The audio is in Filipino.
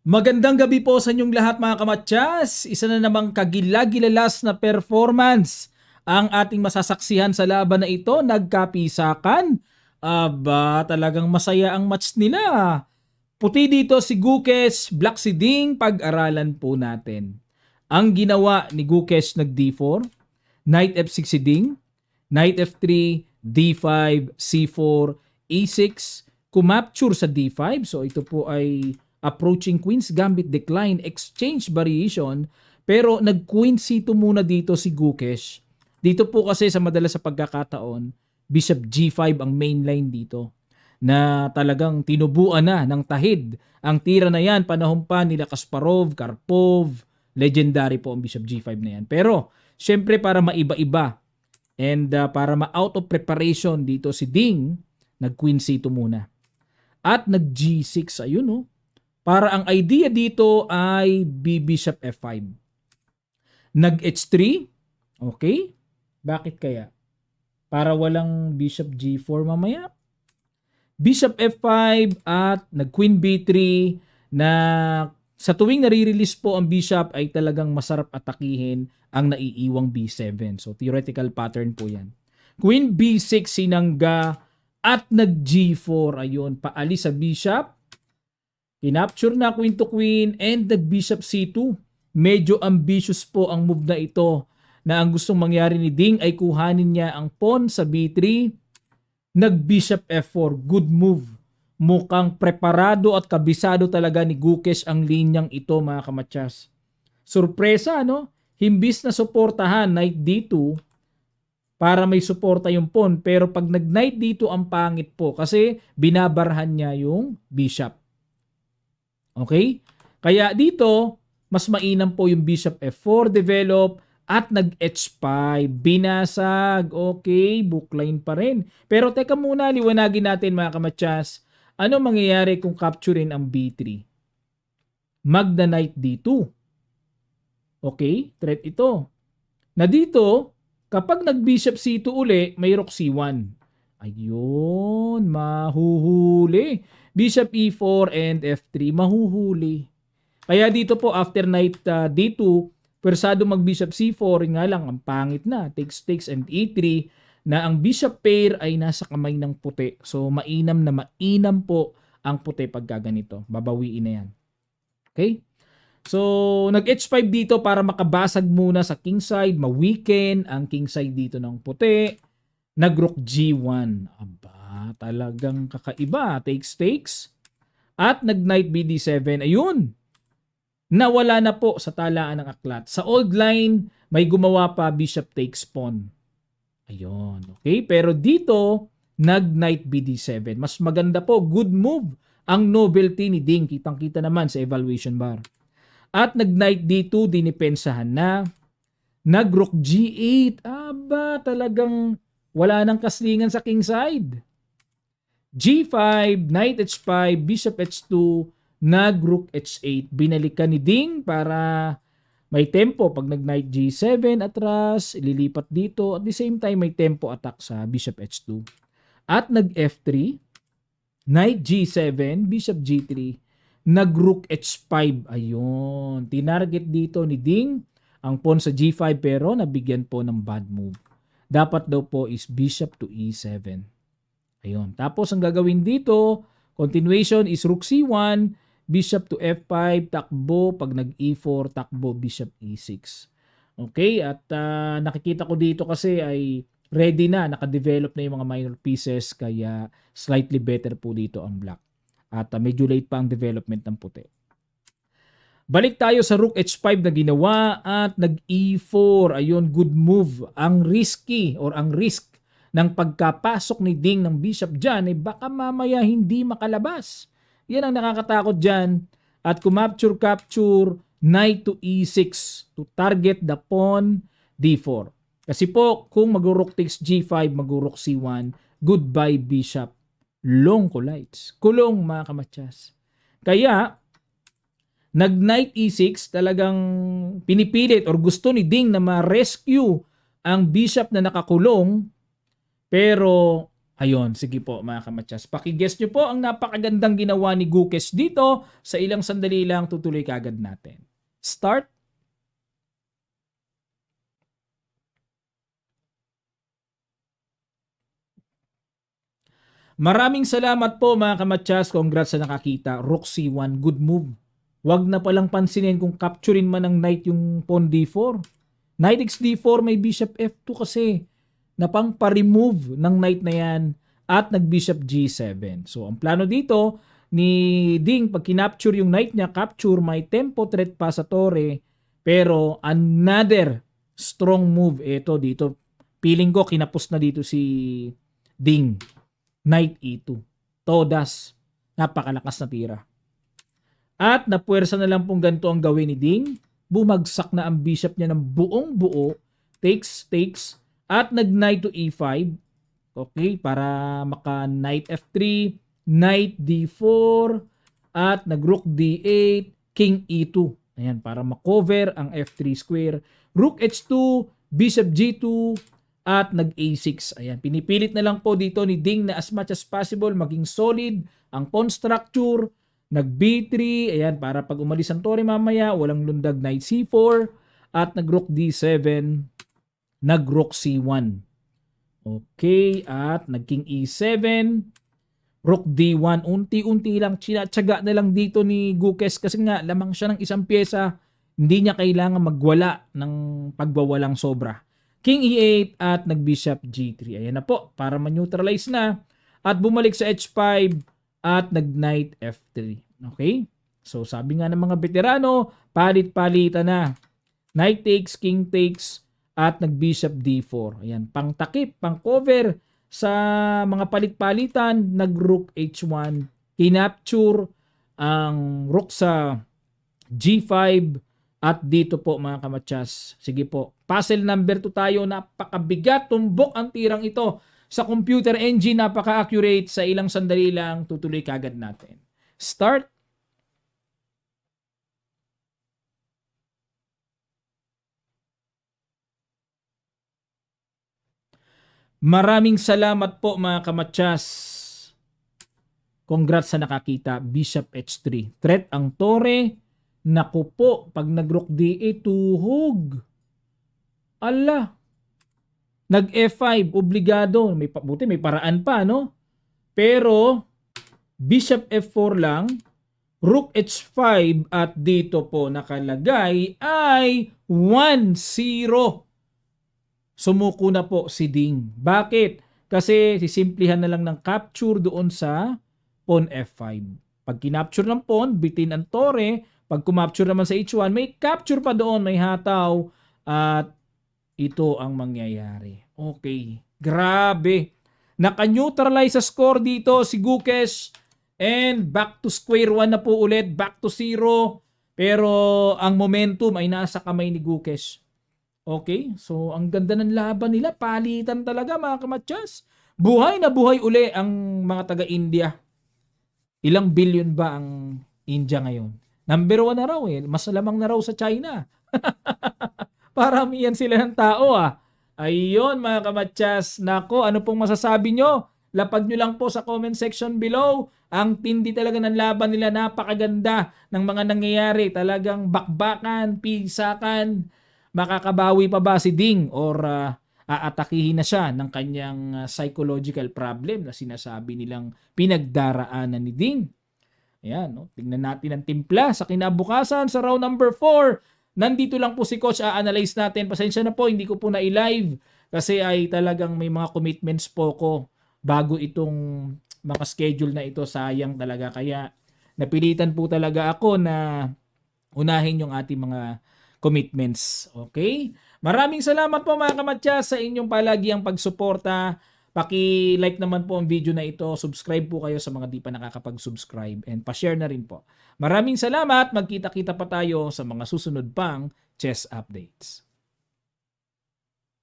Magandang gabi po sa inyong lahat mga kamatyas. Isa na namang kagilagilalas na performance ang ating masasaksihan sa laban na ito. Nagkapisakan. Aba, talagang masaya ang match nila. Puti dito si Gukes, black si Ding, pag-aralan po natin. Ang ginawa ni Gukes nag D4, Knight F6 si Ding, Knight F3, D5, C4, E6, kumapture sa D5. So ito po ay approaching Queen's Gambit decline, exchange variation, pero nag-Queen C2 muna dito si Gukesh. Dito po kasi sa madalas sa pagkakataon, Bishop G5 ang main line dito na talagang tinubuan na ng tahid. Ang tira na yan, panahon pa nila Kasparov, Karpov, legendary po ang Bishop G5 na yan. Pero, syempre para maiba-iba and para ma-out of preparation dito si Ding, nag-Queen C2 muna. At nag-G6, ayun no. Para ang idea dito ay B-Bishop F5. Nag-H3, okay. Bakit kaya? Para walang Bishop G4 mamaya. Bishop F5 at nag-Queen B3 na sa tuwing nare-release po ang Bishop ay talagang masarap atakihin ang naiiwang B7. So theoretical pattern po yan. Queen B6 sinangga at nag-G4. Ayun, paalis sa Bishop. Kinapture na Queen to Queen and nag-Bishop C2. Medyo ambitious po ang move na ito na ang gustong mangyari ni Ding ay kuhanin niya ang pawn sa B3. Nag-Bishop F4. Good move. Mukhang preparado at kabisado talaga ni Gukesh ang linyang ito mga kamatyas. Surpresa, no? Himbis na suportahan Knight D2 para may suporta yung pawn. Pero pag nag-Knight D2 ang pangit po kasi binabarhan niya yung Bishop. Okay? Kaya dito, mas mainam po yung Bishop F4 develop at nag-H5. Binasag. Okay, bookline pa rin. Pero teka muna, liwanagin natin mga kamatyas. Ano mangyayari kung capturein ang B3? Magda Knight D2. Okay, threat ito. Na dito, kapag nag-Bishop C2 uli, may Rook C1. Ayun, mahuhuli. Bishop E4 and F3, mahuhuli. Kaya dito po, after Knight D2, pwersado mag-Bishop C4, nga lang, ang pangit na. Takes and E3, na ang Bishop pair ay nasa kamay ng puti. So, mainam na mainam po ang puti pagka ganito. Babawiin na yan. Okay? So, nag-H5 dito para makabasag muna sa king side, ma-weaken ang king side dito ng puti. Nag-Rook G1. Aba, talagang kakaiba. Takes. At nag-Knight BD7. Ayun! Nawala na po sa talaan ng aklat. Sa old line, may gumawa pa Bishop takes pawn. Ayun. Okay? Pero dito, nag-Knight BD7. Mas maganda po. Good move. Ang novelty ni Ding. Kitang-kita naman sa evaluation bar. At nag-Knight D2, dinipensahan na. Nag-Rook G8. Aba, talagang wala nang kaslingan sa king side. G5, Knight H5, Bishop H2, nag-Rook H8. Binalikan ni Ding para may tempo. Pag nag-Knight G7 atras, ililipat dito. At the same time, may tempo attack sa Bishop H2. At nag-F3, Knight G7, Bishop G3, nag-Rook H5. Ayun. Tinarget dito ni Ding ang pawn sa G5 pero nabigyan po ng bad move. Dapat daw po is Bishop to E7. Ayun. Tapos ang gagawin dito, continuation is Rook C1, Bishop to F5, takbo. Pag nag-E4, takbo, Bishop E6. Okay? At nakikita ko dito kasi ay ready na, nakadevelop na yung mga minor pieces kaya slightly better po dito ang black. At medyo late pa ang development ng puti. Balik tayo sa Rook H5 na ginawa at nag-E4. Ayun, good move. Ang risky or ang risk ng pagkapasok ni Ding ng Bishop dyan, eh baka mamaya hindi makalabas. Yan ang nakakatakot dyan. At capture, Knight to E6 to target the pawn D4. Kasi po, kung mag-Rook takes G5, mag-Rook C1, goodbye Bishop. Long kulites. Kulong mga kamatyas. Kaya, nag-Knight E6, talagang pinipilit or gusto ni Ding na ma-rescue ang Bishop na nakakulong. Pero Ayun, sige po mga kamatsas. Paki-guess nyo po ang napakagandang ginawa ni Gukes dito. Sa ilang sandali lang, tutuloy kagad natin. Start. Maraming salamat po mga kamatsas. Congrats sa nakakita. Rook C1, good move. Wag na palang pansinin kung capturein man ng knight yung pawn D4. Knight XD4 may bishop F2 kasi na pang pa-remove ng knight na yan at nag-bishop G7. So ang plano dito ni Ding pag kinapture yung knight niya, capture, may tempo threat pa sa torre, pero another strong move ito dito. Feeling ko kinapos na dito si Ding. Knight E2. Todas. Napakalakas na tira. At napuwersa na lang pong ganito ang gawin ni Ding. Bumagsak na ang bishop niya ng buong buo. Takes. At nag-knight to E5. Okay, para maka knight F3, knight D4, at nag-rook D8, king E2. Ayan, para makover ang F3 square. Rook H2, bishop G2, at nag-A6. Ayan, pinipilit na lang po dito ni Ding na as much as possible maging solid ang pawn structure. Nag-B3, ayan, para pag umalis ang torre mamaya, walang lundag knight C4, at nag-rook D7, nag-rook C1. Okay, at nag-king E7, rook D1, unti-unti lang, tsaga na lang dito ni Gukes kasi nga lamang siya ng isang pyesa, hindi niya kailangan magwala ng pagwawalang sobra. King E8 at nag-bishop G3. Ayan na po, para ma-neutralize na. At bumalik sa H5 at nag-knight F3. Okay? So sabi nga ng mga veterano, palit-palitan na. Knight takes, king takes, at nag-bishop D4. Ayan, pang takip, pang cover sa mga palit-palitan, nag-rook H1, kinapture ang rook sa G5, at dito po mga kamatsas, sige po, puzzle number 2 tayo, napakabigat, tumbok ang tirang ito sa computer engine, napaka-accurate, sa ilang sandali lang, tutuloy kagad natin. Start. Maraming salamat po mga kamatsas. Congrats sa nakakita. Bishop H3. Threat ang torre. Naku po, pag nag-rook D8, tuhog. Ala. Nag-F5, obligado. Buti may paraan pa, no? Pero, Bishop F4 lang. Rook H5 at dito po nakalagay ay 1-0. Sumuko na po si Ding. Bakit? Kasi sisimplihan na lang ng capture doon sa pawn F5. Pag kinapture ng pawn, bitin ang torre. Pag kumapture naman sa H1, may capture pa doon, may hataw. At ito ang mangyayari. Okay. Grabe. Naka-neutralize sa score dito si Gukes. And back to square one na po ulit. Back to 0. Pero ang momentum ay nasa kamay ni Gukes. Okay, so ang ganda ng laban nila, palitan talaga mga kamatsas. Buhay na buhay uli ang mga taga-India. Ilang billion ba ang India ngayon? Number 1 na raw eh, mas lamang na raw sa China. Paramihan sila ng tao ah. Ayun mga kamatsas, nako ano pong masasabi nyo? Lapag nyo lang po sa comment section below. Ang tindi talaga ng laban nila, napakaganda ng mga nangyayari. Talagang bakbakan, pisakan. Makakabawi pa ba si Ding or aatakihin na siya ng kanyang psychological problem na sinasabi nilang pinagdaraanan ni Ding? Ayan, no? Tingnan natin ang timpla sa kinabukasan sa round number 4. Nandito lang po si Coach, a-analyze natin. Pasensya na po, hindi ko po na-live kasi ay talagang may mga commitments po ko bago itong mga schedule na ito. Sayang talaga. Kaya napilitan po talaga ako na unahin yung ating mga commitments. Okay? Maraming salamat po mga kamatsas sa inyong palagiang pagsuporta. Paki-like naman po ang video na ito. Subscribe po kayo sa mga di pa nakakapag-subscribe. And pa-share na rin po. Maraming salamat. Magkita-kita pa tayo sa mga susunod pang chess updates.